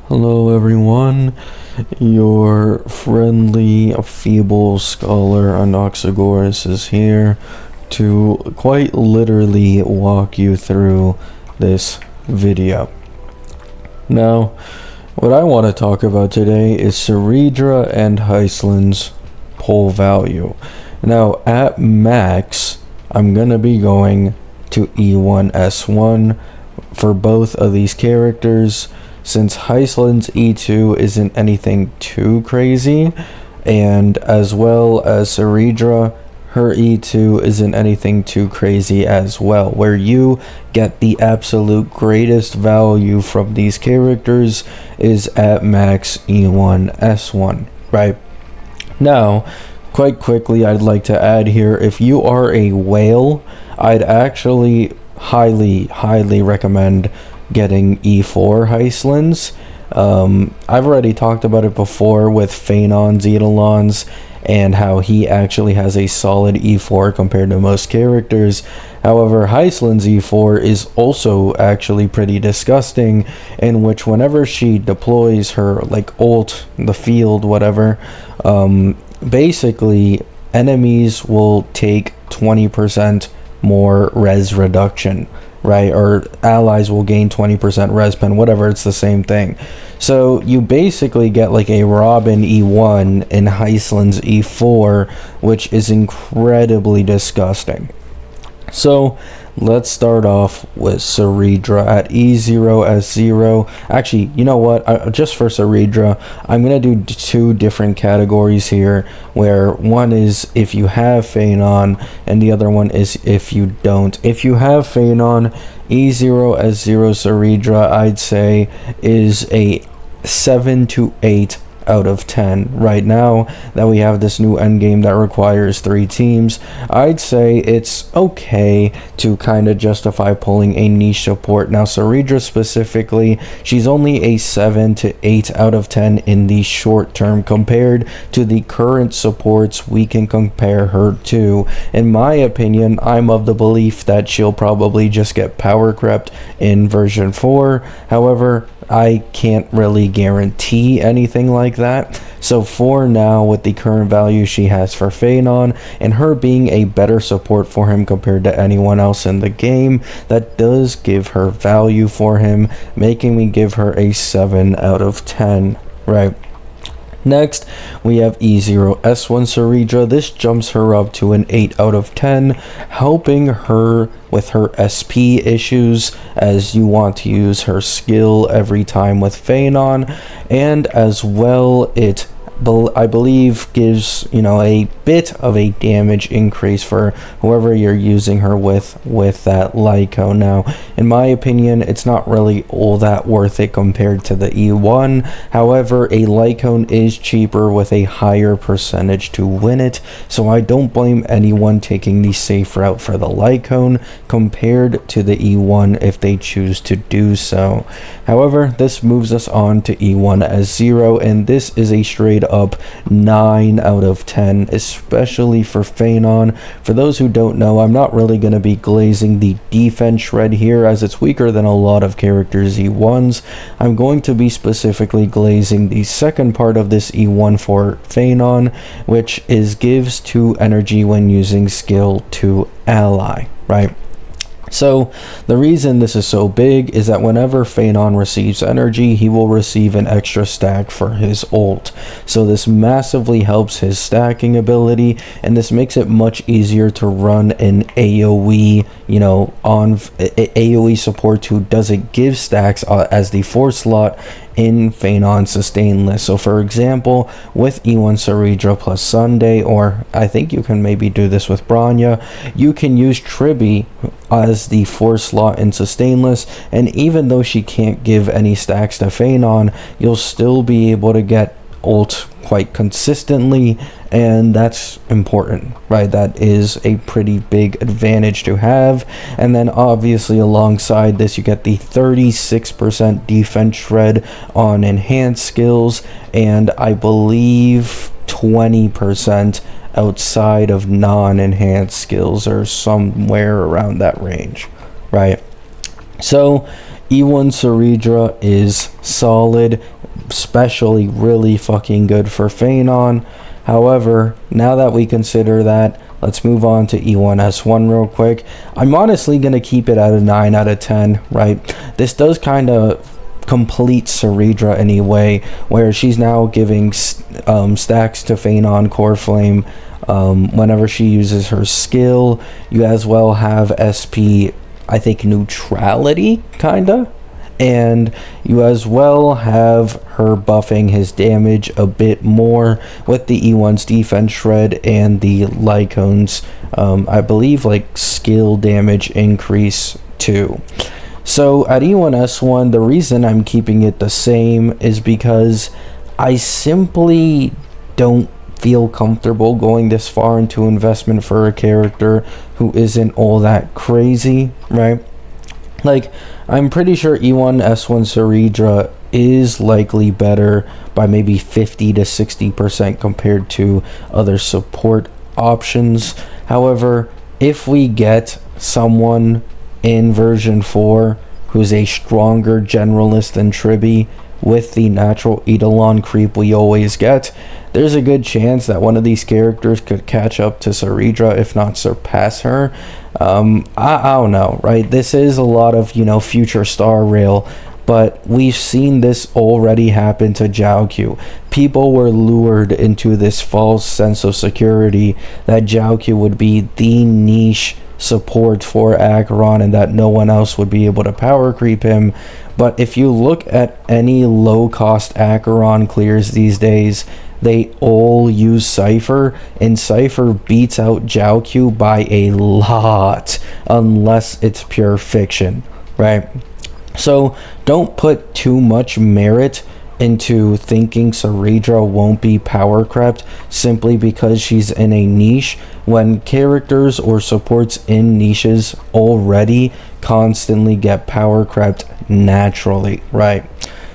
Hello everyone, your friendly feeble scholar Anoxagoras is here to quite literally walk you through this video. Now, what I want to talk about today is Cereedra and Hysilens pull value. Now, at max, I'm going to be going to E1S1 for both of these characters, since Heiseland's E2 isn't anything too crazy, and as well as Cereedra, her E2 isn't anything too crazy as well. Where you get the absolute greatest value from these characters is at max E1S1, right? Now, quite quickly, I'd like to add here, if you are a whale, I'd actually highly recommend getting E4 Hysilens. I've already talked about it before with Phaenon's Eidolons and how he actually has a solid E4 compared to most characters. However, Hysilens E4 is also actually pretty disgusting, in which whenever she deploys her like ult, the field, whatever, basically enemies will take 20% more res reduction, right? Or allies will gain 20% res pen, whatever, it's the same thing. So you basically get like a Robin E1 and Hysilens E4, which is incredibly disgusting. So let's start off with Cereedra at E0S0. Actually, you know what? Just for Cereedra, I'm going to do two different categories here, where one is if you have Phaenon, and the other one is if you don't. If you have Phaenon, E0S0 Cereedra, I'd say, is a 7 to 8 out of 10. Right now that we have this new endgame that requires 3 teams, I'd say it's okay to kind of justify pulling a niche support. Now Cereedra specifically, she's only a 7 to 8 out of 10 in the short term compared to the current supports we can compare her to. In my opinion, I'm of the belief that she'll probably just get power crept in version 4. However, I can't really guarantee anything like that. So for now, with the current value she has for Phaenon, and her being a better support for him compared to anyone else in the game, that does give her value for him, making me give her a 7 out of 10, right? Next, we have E0S1 Cereedra. This jumps her up to an 8 out of 10, helping her with her SP issues, as you want to use her skill every time with Phaenon, and as well it I believe gives, you know, a bit of a damage increase for whoever you're using her with that Lyco. Now, in my opinion, it's not really all that worth it compared to the E1. However, a Lyco is cheaper with a higher percentage to win it, so I don't blame anyone taking the safe route for the Lyco compared to the E1 if they choose to do so. However, this moves us on to E1S0, and this is a straight up 9 out of 10, especially for Phaenon. For those who don't know, I'm not really going to be glazing the defense shred here, as it's weaker than a lot of characters' E1s. I'm going to be specifically glazing the second part of this E1 for Phaenon, which is gives 2 energy when using skill to ally, right? So the reason this is so big is that whenever Phaenon receives energy, he will receive an extra stack for his ult. So this massively helps his stacking ability, and this makes it much easier to run an AoE, you know, on AoE support who doesn't give stacks as the 4th slot in Phaenon's sustain list. So for example, with E1 Cereedra plus Sunday, or I think you can maybe do this with Bronya, you can use Tribi as the 4th slot in sustain list, and even though she can't give any stacks to Phaenon, you'll still be able to get ult quite consistently, and that's important, right? That is a pretty big advantage to have. And then obviously alongside this, you get the 36% defense shred on enhanced skills, and I believe 20% outside of non-enhanced skills, or somewhere around that range, right? So E1 Cereedra is solid, especially really fucking good for Phanon. However, now that we consider that, let's move on to E1S1 real quick. I'm honestly going to keep it at a 9 out of 10, right? This does kind of complete Cereedra anyway, where she's now giving stacks to Phanon Core Flame whenever she uses her skill. You as well have SP, I think, neutrality, kinda. And you as well have her buffing his damage a bit more with the E1's defense shred and the Lycone's, I believe, like skill damage increase too. So at E1S1, the reason I'm keeping it the same is because I simply don't feel comfortable going this far into investment for a character who isn't all that crazy, right? Like, I'm pretty sure E1S1 Cereedra is likely better by maybe 50 to 60% compared to other support options. However, if we get someone in version 4 who's a stronger generalist than Triby with the natural Eidolon creep we always get, there's a good chance that one of these characters could catch up to Cereedra, if not surpass her. I don't know, right? This is a lot of, future star rail, but we've seen this already happen to Jiaoqiu. People were lured into this false sense of security that Jiaoqiu would be the niche support for Acheron and that no one else would be able to power creep him. But if you look at any low cost Acheron clears these days, they all use Cypher, and Cypher beats out Jiaoqiu by a lot, unless it's pure fiction, right? So don't put too much merit into thinking Cereedra won't be power crept simply because she's in a niche, when characters or supports in niches already constantly get power crept naturally, right?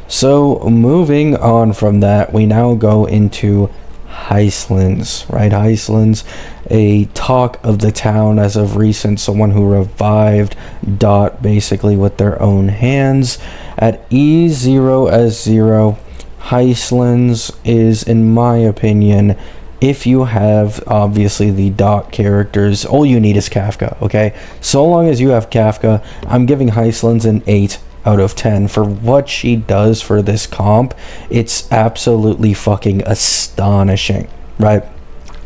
So moving on from that, we now go into Hysilens, right? Hysilens, a talk of the town as of recent, someone who revived DOT basically with their own hands. At E0S0, Hysilens is, in my opinion, if you have obviously the DOT characters, all you need is Kafka, okay? So long as you have Kafka, I'm giving Hysilens an 8 out of 10 for what she does for this comp. It's absolutely fucking astonishing, right?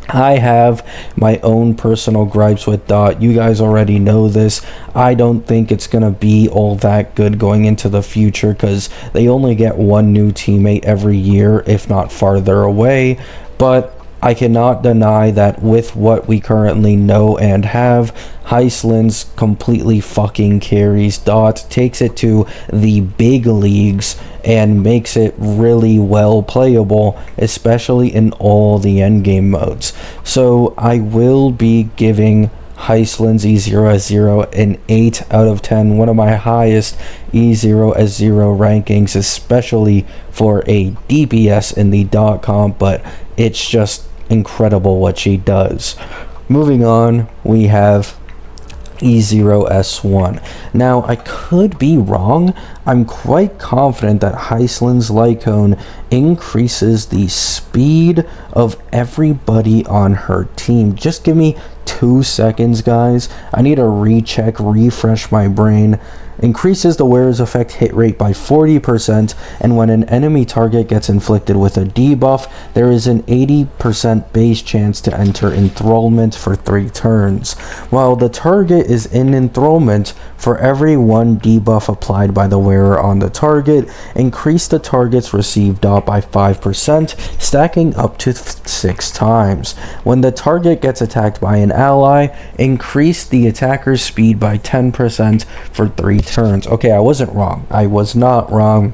I have my own personal gripes with DOT. You guys already know this. I don't think it's gonna be all that good going into the future because they only get one new teammate every year, if not farther away. But I cannot deny that with what we currently know and have, Hysilens completely fucking carries DOT, takes it to the big leagues, and makes it really well playable, especially in all the endgame modes. So I will be giving Hysilens E0S0 an 8 out of 10, one of my highest E0S0 rankings, especially for a DPS in the DOT comp, but it's just incredible what she does. Moving on, we have E0S1. Now, I could be wrong. I'm quite confident that Hysilens Lycone increases the speed of everybody on her team. Just give me 2 seconds, guys. I need to refresh my brain. Increases the wearer's effect hit rate by 40%, and when an enemy target gets inflicted with a debuff, there is an 80% base chance to enter enthrallment for 3 turns. While the target is in enthrallment, for every 1 debuff applied by the wearer on the target, increase the target's received dot by 5%, stacking up to 6 times. When the target gets attacked by an ally, increase the attacker's speed by 10% for 3 turns. Okay, I wasn't wrong. I was not wrong.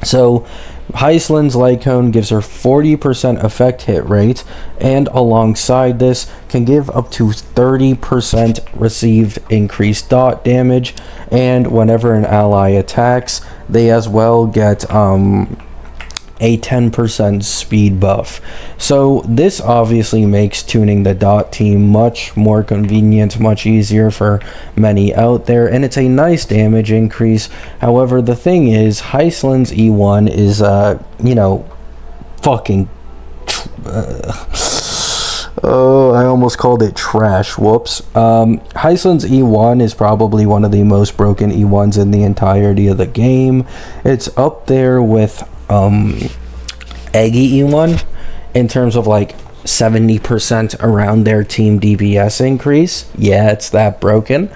So Hysilens Lycone gives her 40% effect hit rate, and alongside this can give up to 30% received increased dot damage, and whenever an ally attacks, they as well get a 10% speed buff. So this obviously makes tuning the DOT team much more convenient, much easier for many out there, and it's a nice damage increase. However, the thing is, Hysilens E1 is you know, fucking oh, I almost called it trash. Whoops. Hysilens E1 is probably one of the most broken E1s in the entirety of the game. It's up there with Eggy E1 in terms of like 70% around their team DPS increase. Yeah, it's that broken.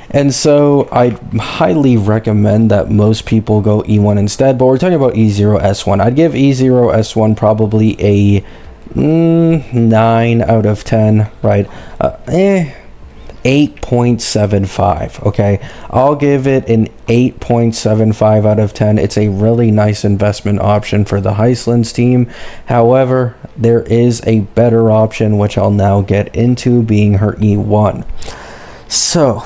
And so I highly recommend that most people go E1 instead, but we're talking about E0S1. I'd give E0S1 probably a 9 out of 10, right? 8.75. Okay, I'll give it an 8.75 out of 10. It's a really nice investment option for the Hysilens team. However, there is a better option, which I'll now get into, being her E1. So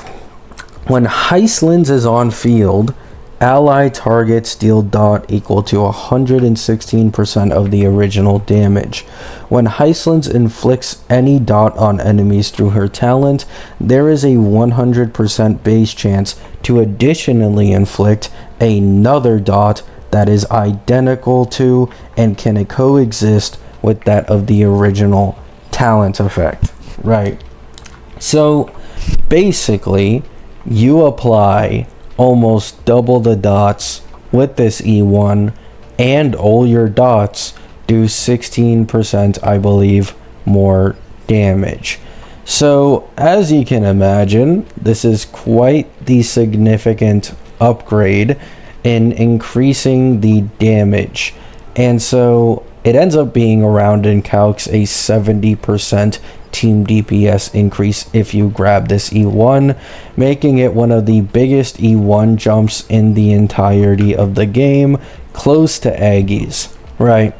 when Hysilens is on field, ally targets deal dot equal to 116% of the original damage. When Hysilens inflicts any dot on enemies through her talent, there is a 100% base chance to additionally inflict another dot that is identical to and can coexist with that of the original talent effect. Right. So basically, you apply almost double the dots with this E1, and all your dots do 16%, I believe, more damage. So as you can imagine, this is quite the significant upgrade in increasing the damage. And so it ends up being around in calcs a 70% team DPS increase if you grab this E1, making it one of the biggest E1 jumps in the entirety of the game, close to Aggies, right?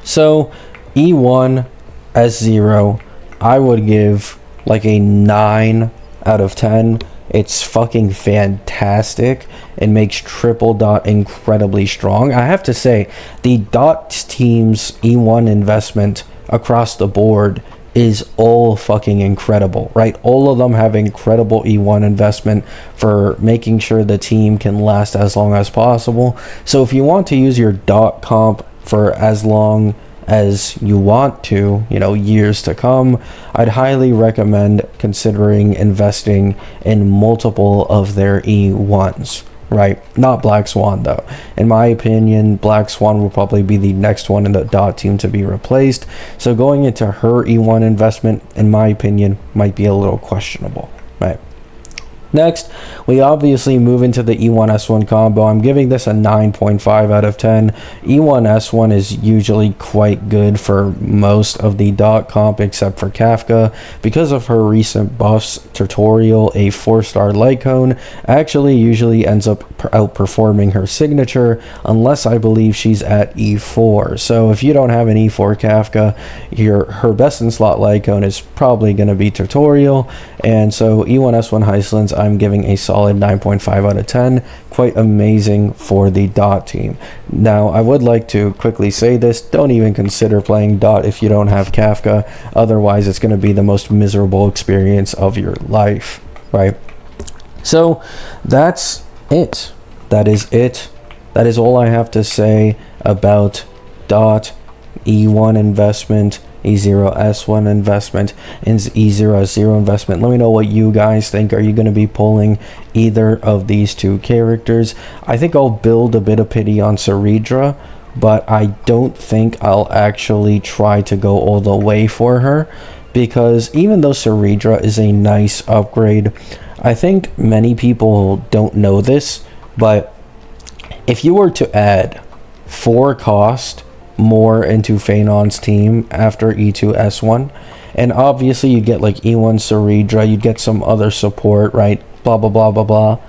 So E1 S0, I would give like a 9 out of 10. It's fucking fantastic. It makes triple dot incredibly strong. I have to say, the dot team's E1 investment across the board is all fucking incredible, right? All of them have incredible E1 investment for making sure the team can last as long as possible. So if you want to use your dot comp for as long as you want to, you know, years to come, I'd highly recommend considering investing in multiple of their E1s. Right, not Black Swan though. In my opinion, Black Swan will probably be the next one in the dot team to be replaced. So going into her E1 investment, in my opinion, might be a little questionable. Right. Next, we obviously move into the E1S1 combo. I'm giving this a 9.5 out of 10. E1S1 is usually quite good for most of the dot comp except for Kafka. Because of her recent buffs, Tutorial, a 4-star light cone, actually usually ends up outperforming her signature unless I believe she's at E4. So if you don't have an E4 Kafka, her best in slot light cone is probably going to be Tutorial. And so E1S1 Hysilens, I'm giving a solid 9.5 out of 10. Quite amazing for the dot team. Now, I would like to quickly say this. Don't even consider playing dot if you don't have Kafka. Otherwise, it's going to be the most miserable experience of your life, right? So, that's it. That is it. That is all I have to say about dot, E1 investment, E0S1 investment, and E0S0 investment. Let me know what you guys think. Are you going to be pulling either of these two characters? I think I'll build a bit of pity on Cereedra, but I don't think I'll actually try to go all the way for her, because even though Cereedra is a nice upgrade, I think many people don't know this, but if you were to add 4 cost more into Phaenon's team after E2S1, and obviously you get like E1 Cereedra, you'd get some other support, right? Blah blah blah blah blah.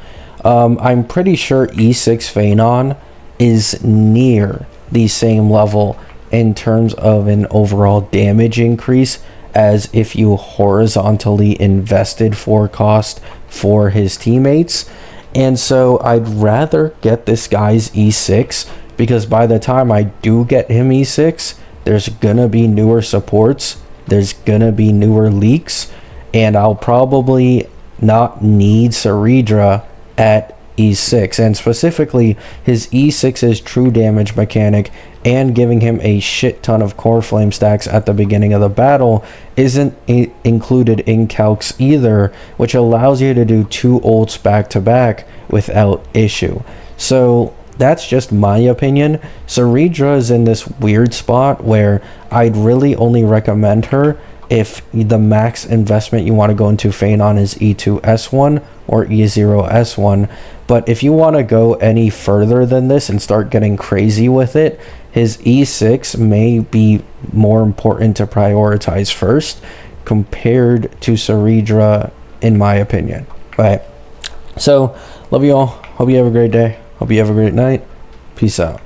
I'm pretty sure E6 Phaenon is near the same level in terms of an overall damage increase as if you horizontally invested 4 cost for his teammates. And so I'd rather get this guy's E6, because by the time I do get him E6, there's gonna be newer supports, there's gonna be newer leaks, and I'll probably not need Cereedra at E6, and specifically his E6's true damage mechanic and giving him a shit ton of core flame stacks at the beginning of the battle isn't included in calcs either, which allows you to do 2 ults back to back without issue. So that's just my opinion. Cereedra is in this weird spot where I'd really only recommend her if the max investment you want to go into Phanon is E2S1 or E0S1. But if you want to go any further than this and start getting crazy with it, his E6 may be more important to prioritize first compared to Cereedra, in my opinion. Right. So, love you all. Hope you have a great day. Hope you have a great night. Peace out.